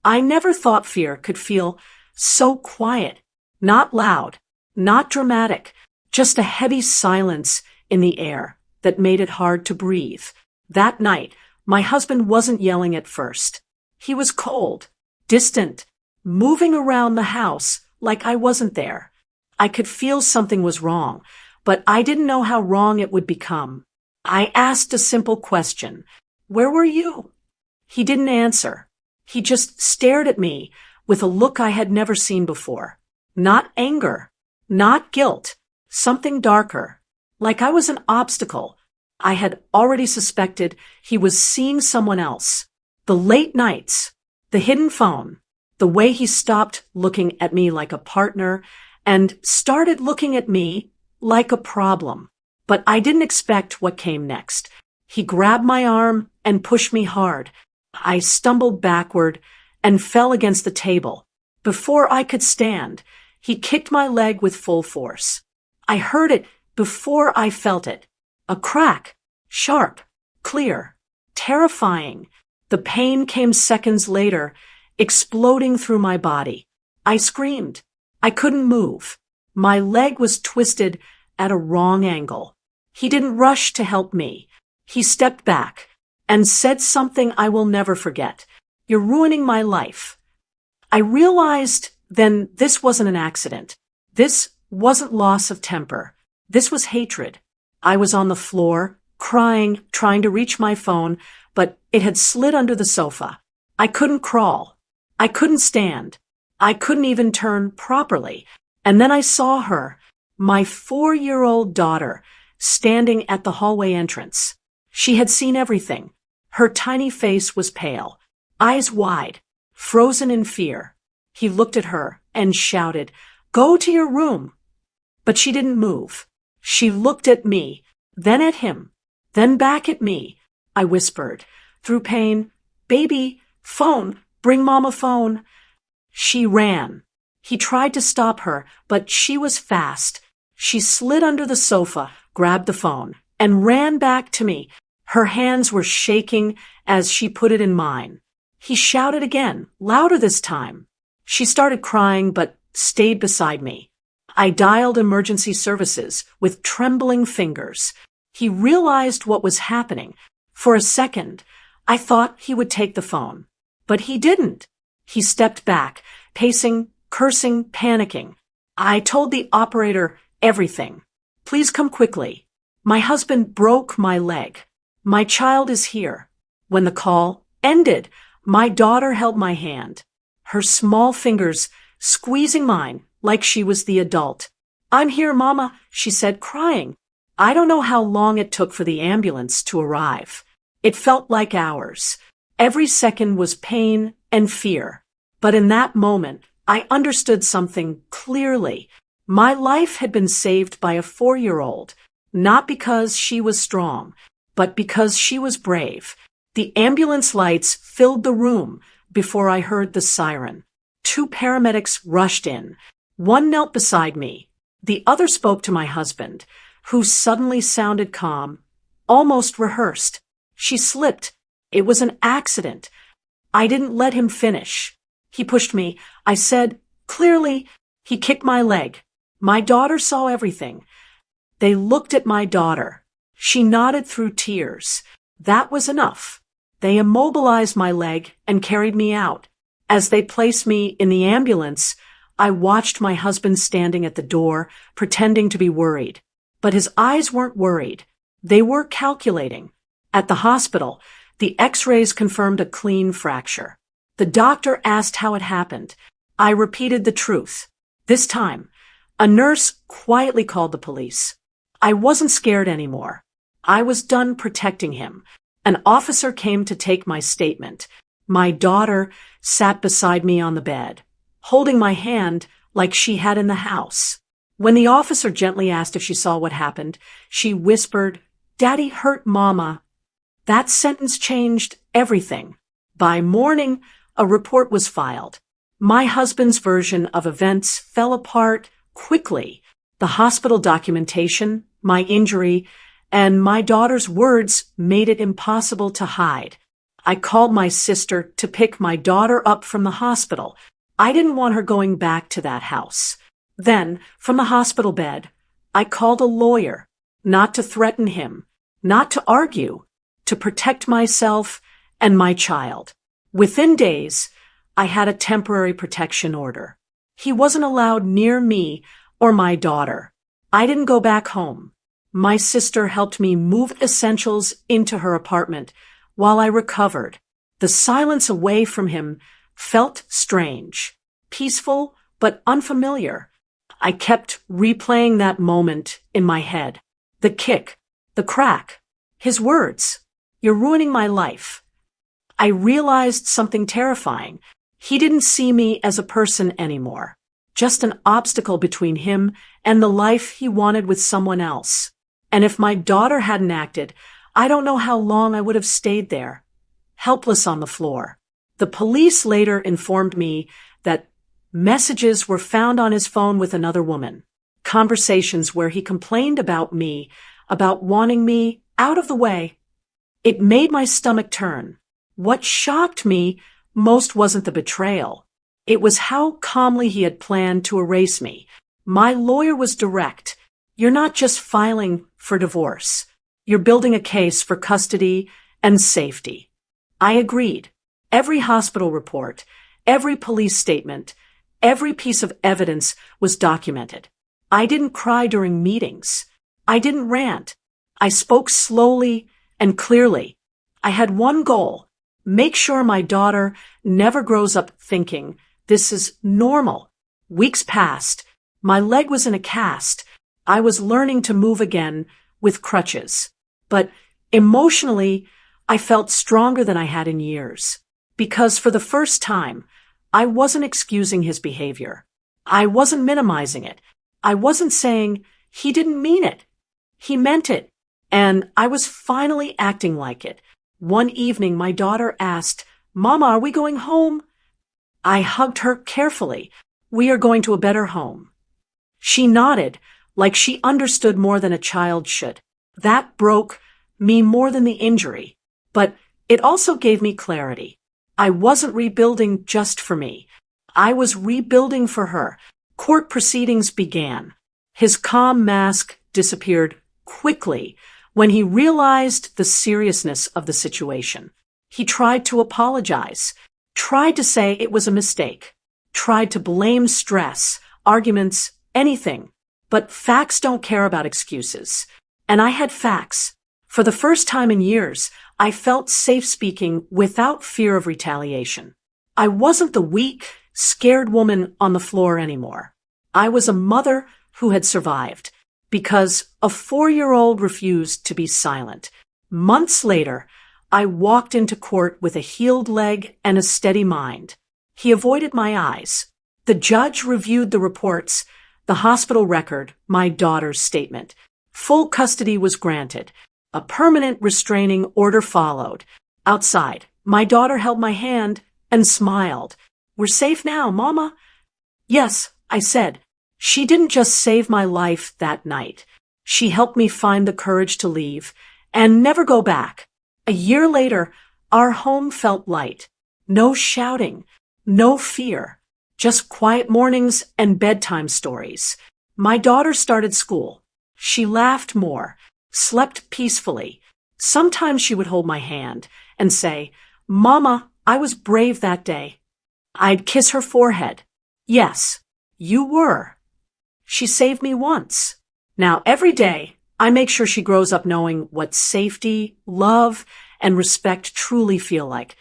I never thought fear could feel so quiet, not loud, not dramatic, just a heavy silence in the air that made it hard to breathe. That night, my husband wasn't yelling at first. He was cold, distant, moving around the house like I wasn't there. I could feel something was wrong, but I didn't know how wrong it would become. I asked a simple question. Where were you? He didn't answer. He just stared at me with a look I had never seen before. Not anger, not guilt, something darker, like I was an obstacle. I had already suspected he was seeing someone else. The late nights, the hidden phone, the way he stopped looking at me like a partner and started looking at me like a problem. But I didn't expect what came next. He grabbed my arm and pushed me hard. I stumbled backward and fell against the table. Before I could stand, he kicked my leg with full force. I heard it before I felt it. A crack, sharp, clear, terrifying. The pain came seconds later, exploding through my body. I screamed. I couldn't move. My leg was twisted at a wrong angle. He didn't rush to help me. He stepped back and said something I will never forget. You're ruining my life. I realized then this wasn't an accident. This wasn't loss of temper. This was hatred. I was on the floor, crying, trying to reach my phone, but it had slid under the sofa. I couldn't crawl. I couldn't stand. I couldn't even turn properly. And then I saw her, my 4-year-old daughter, standing at the hallway entrance. She had seen everything. Her tiny face was pale, eyes wide, frozen in fear. He looked at her and shouted, "Go to your room." But she didn't move. She looked at me, then at him, then back at me. I whispered, through pain, "Baby, phone, bring mom a phone." She ran. He tried to stop her, but she was fast. She slid under the sofa, grabbed the phone, and ran back to me. Her hands were shaking as she put it in mine. He shouted again, louder this time. She started crying, but stayed beside me. I dialed emergency services with trembling fingers. He realized what was happening. For a second, I thought he would take the phone. But he didn't. He stepped back, pacing, cursing, panicking. I told the operator everything. "Please come quickly. My husband broke my leg. My child is here." When the call ended, my daughter held my hand, her small fingers squeezing mine like she was the adult. "I'm here, Mama," she said, crying. I don't know how long it took for the ambulance to arrive. It felt like hours. Every second was pain and fear. But in that moment, I understood something clearly. My life had been saved by a 4-year-old, not because she was strong, but because she was brave. The ambulance lights filled the room before I heard the siren. 2 paramedics rushed in. One knelt beside me. The other spoke to my husband, who suddenly sounded calm, almost rehearsed. "She slipped. It was an accident." I didn't let him finish. He pushed me. I said, clearly. He kicked my leg. My daughter saw everything. They looked at my daughter. She nodded through tears. That was enough. They immobilized my leg and carried me out. As they placed me in the ambulance, I watched my husband standing at the door, pretending to be worried. But his eyes weren't worried. They were calculating. At the hospital, the X-rays confirmed a clean fracture. The doctor asked how it happened. I repeated the truth. This time, a nurse quietly called the police. I wasn't scared anymore. I was done protecting him. An officer came to take my statement. My daughter sat beside me on the bed, holding my hand like she had in the house. When the officer gently asked if she saw what happened, she whispered, "Daddy hurt Mama." That sentence changed everything. By morning, a report was filed. My husband's version of events fell apart quickly. The hospital documentation, my injury, and my daughter's words made it impossible to hide. I called my sister to pick my daughter up from the hospital. I didn't want her going back to that house. Then, from the hospital bed, I called a lawyer, not to threaten him, not to argue, to protect myself and my child. Within days, I had a temporary protection order. He wasn't allowed near me or my daughter. I didn't go back home. My sister helped me move essentials into her apartment while I recovered. The silence away from him felt strange, peaceful but unfamiliar. I kept replaying that moment in my head. The kick, the crack, his words. You're ruining my life. I realized something terrifying. He didn't see me as a person anymore, just an obstacle between him and the life he wanted with someone else. And if my daughter hadn't acted, I don't know how long I would have stayed there, helpless on the floor. The police later informed me that messages were found on his phone with another woman, conversations where he complained about me, about wanting me out of the way. It made my stomach turn. What shocked me most wasn't the betrayal. It was how calmly he had planned to erase me. My lawyer was direct. You're not just filing for divorce. You're building a case for custody and safety. I agreed. Every hospital report, every police statement, every piece of evidence was documented. I didn't cry during meetings. I didn't rant. I spoke slowly and clearly. I had one goal: make sure my daughter never grows up thinking this is normal. Weeks passed. My leg was in a cast. I was learning to move again with crutches. But emotionally, I felt stronger than I had in years. Because for the first time, I wasn't excusing his behavior. I wasn't minimizing it. I wasn't saying he didn't mean it. He meant it. And I was finally acting like it. One evening, my daughter asked, "Mama, are we going home?" I hugged her carefully. "We are going to a better home." She nodded, like she understood more than a child should. That broke me more than the injury. But it also gave me clarity. I wasn't rebuilding just for me. I was rebuilding for her. Court proceedings began. His calm mask disappeared quickly when he realized the seriousness of the situation. He tried to apologize, tried to say it was a mistake, tried to blame stress, arguments, anything. But facts don't care about excuses. And I had facts. For the first time in years, I felt safe speaking without fear of retaliation. I wasn't the weak, scared woman on the floor anymore. I was a mother who had survived because a 4-year-old refused to be silent. Months later, I walked into court with a healed leg and a steady mind. He avoided my eyes. The judge reviewed the reports, the hospital record, my daughter's statement. Full custody was granted. A permanent restraining order followed. Outside, my daughter held my hand and smiled. "We're safe now, Mama." "Yes," I said. She didn't just save my life that night. She helped me find the courage to leave and never go back. A year later, our home felt light. No shouting, no fear, just quiet mornings and bedtime stories. My daughter started school. She laughed more, slept peacefully. Sometimes she would hold my hand and say, "Mama, I was brave that day." I'd kiss her forehead. "Yes, you were." She saved me once. Now, every day, I make sure she grows up knowing what safety, love, and respect truly feel like.